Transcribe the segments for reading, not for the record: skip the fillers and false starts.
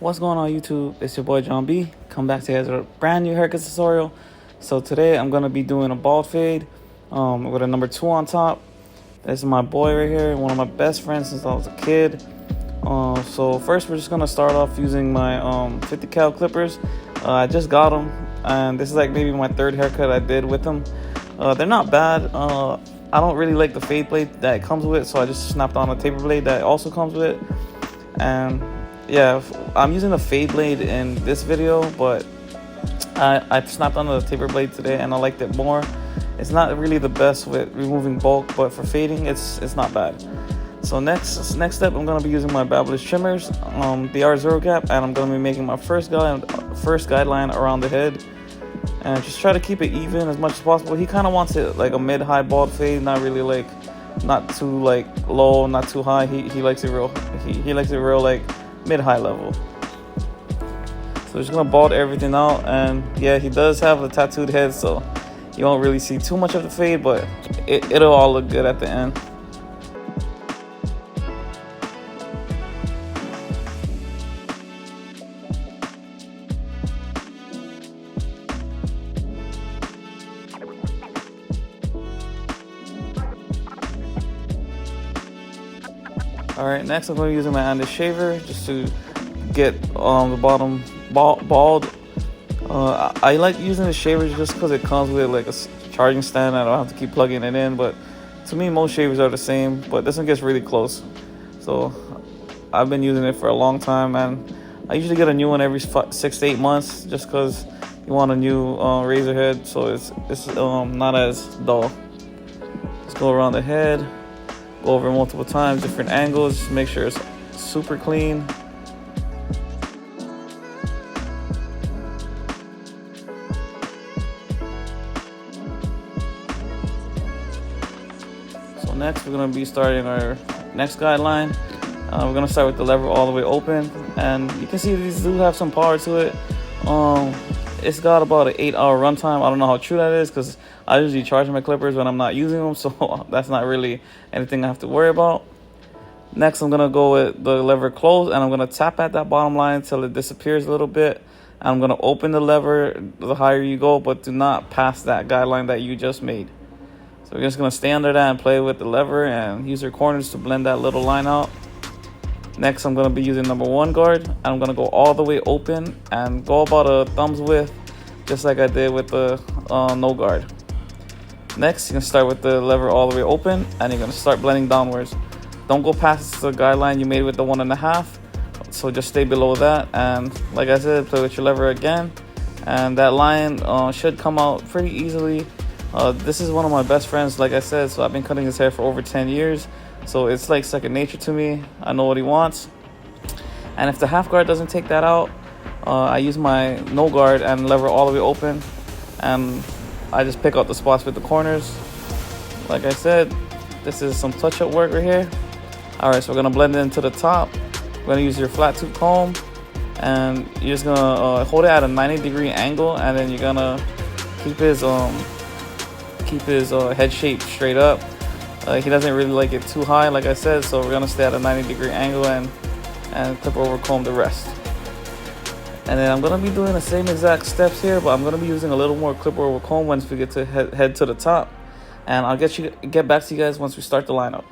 What's going on YouTube? It's your boy John B. Come back to you guys with a brand new haircut tutorial. So today I'm gonna be doing a bald fade with a number 2 on top. This is my boy right here, one of my best friends since I was a kid. So first we're just gonna start off using my 50 cal clippers. I just got them, and this is like maybe my third haircut I did with them. They're not bad. I don't really like the fade blade that it comes with, so I just snapped on a taper blade that also comes with it. And yeah, I'm using the fade blade in this video, but I snapped on the taper blade today and I liked it more. It's not really the best with removing bulk, but for fading it's not bad. So next step, I'm gonna be using my Babyliss trimmers. They are 0 gap, and I'm gonna be making my first guideline around the head, and just try to keep it even as much as possible. He kind of wants it like a mid-high bald fade, not really like, not too like low, not too high. He likes it real. He likes it real like mid-high level. So just gonna bald everything out, and yeah, he does have a tattooed head, so you won't really see too much of the fade, but it'll all look good at the end. Alright, next I'm going to be using my Andes shaver just to get the bottom bald. I like using the shavers just because it comes with like a charging stand. I don't have to keep plugging it in, but to me most shavers are the same, but this one gets really close. So I've been using it for a long time, and I usually get a new one every 6 to 8 months just because you want a new razor head, so it's not as dull. Just go around the head. Go over multiple times, different angles, just make sure it's super clean. So next we're going to be starting our next guideline. We're going to start with the lever all the way open, and you can see these do have some power to it. It's got about an 8-hour runtime. I don't know how true that is because I usually charge my clippers when I'm not using them, so that's not really anything I have to worry about. Next, I'm gonna go with the lever closed, and I'm gonna tap at that bottom line until it disappears a little bit. And I'm gonna open the lever the higher you go, but do not pass that guideline that you just made. So we're just gonna stay under that and play with the lever and use your corners to blend that little line out. Next, I'm gonna be using number 1 guard, and I'm gonna go all the way open and go about a thumb's width, just like I did with the no guard. Next, you're gonna start with the lever all the way open, and you're gonna start blending downwards. Don't go past the guideline you made with the 1.5, so just stay below that. And like I said, play with your lever again, and that line should come out pretty easily. This is one of my best friends, like I said, so I've been cutting his hair for over 10 years, so it's like second nature to me. I know what he wants. And if the half guard doesn't take that out, I use my no guard and lever all the way open, and I just pick out the spots with the corners. Like I said, this is some touch-up work right here. Alright, so we're gonna blend it into the top. We're gonna use your flat tooth comb, and you're just gonna hold it at a 90-degree angle, and then you're gonna keep his head shape straight up. He doesn't really like it too high, like I said, so we're gonna stay at a 90-degree angle and clip over comb the rest. And then I'm gonna be doing the same exact steps here, but I'm gonna be using a little more clip over comb once we get to head to the top. And I'll get back to you guys once we start the lineup.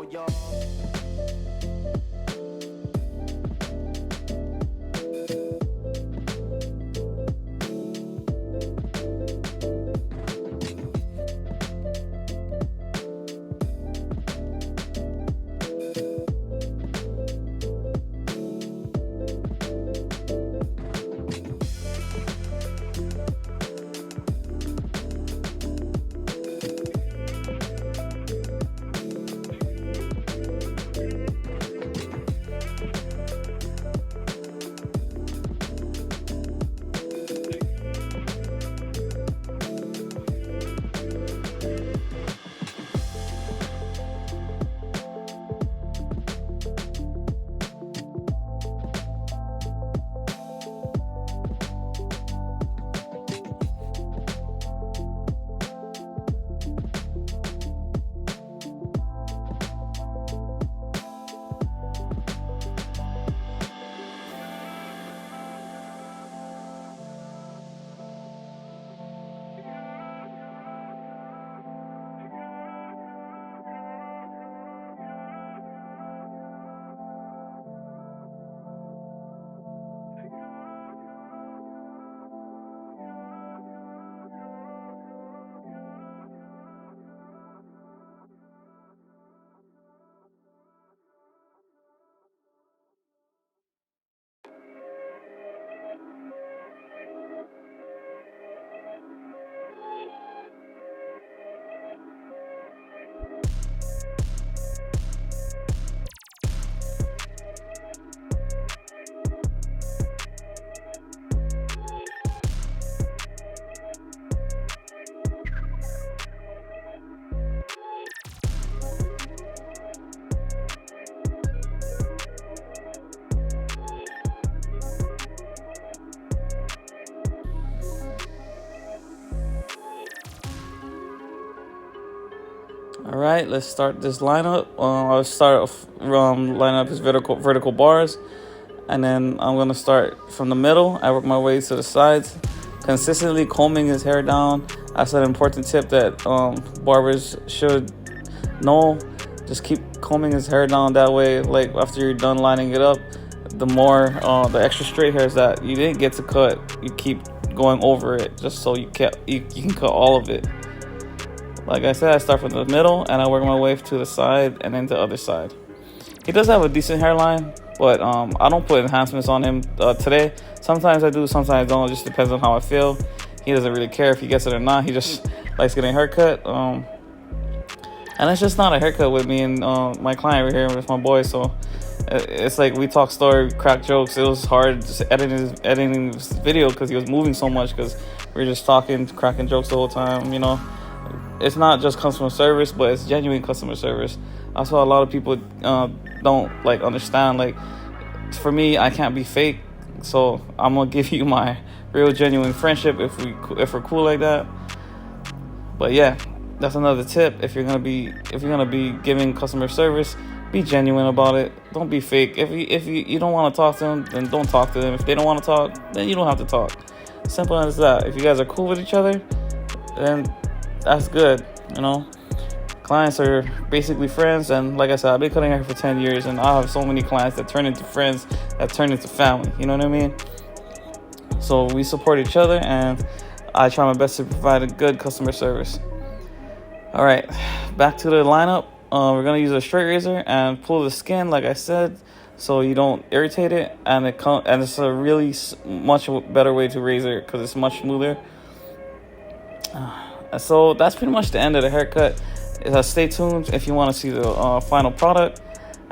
all y'all. All right, let's start this lineup. I'll start off line up his vertical bars, and then I'm gonna start from the middle. I work my way to the sides, consistently combing his hair down. That's an important tip that barbers should know. Just keep combing his hair down. That way, like after you're done lining it up, the more the extra straight hairs that you didn't get to cut, you keep going over it just so you can cut all of it. Like I said, I start from the middle and I work my way to the side and then the other side. He does have a decent hairline, but I don't put enhancements on him today. Sometimes I do, sometimes I don't. It just depends on how I feel. He doesn't really care if he gets it or not. He just likes getting a haircut. And it's just not a haircut with me and my client right here with my boy. So it's like we talk story, crack jokes. It was hard just editing this video because he was moving so much because we were just talking, cracking jokes the whole time, you know. It's not just customer service, but it's genuine customer service. That's what a lot of people don't like understand. Like, for me, I can't be fake, so I'm gonna give you my real, genuine friendship if we're cool like that. But yeah, that's another tip. If you're gonna be giving customer service, be genuine about it. Don't be fake. If you don't want to talk to them, then don't talk to them. If they don't want to talk, then you don't have to talk. Simple as that. If you guys are cool with each other, then that's good, you know. Clients are basically friends, and like I said, I've been cutting hair for 10 years, and I have so many clients that turn into friends, that turn into family, you know what I mean? So we support each other, and I try my best to provide a good customer service. All right, back to the lineup. We're gonna use a straight razor and pull the skin, like I said, so you don't irritate it, and it's a really much better way to razor because it's much smoother. So that's pretty much the end of the haircut. Stay tuned if you want to see the final product.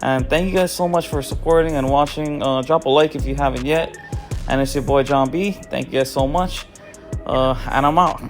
And thank you guys so much for supporting and watching. Drop a like if you haven't yet. And it's your boy John B. Thank you guys so much. And I'm out.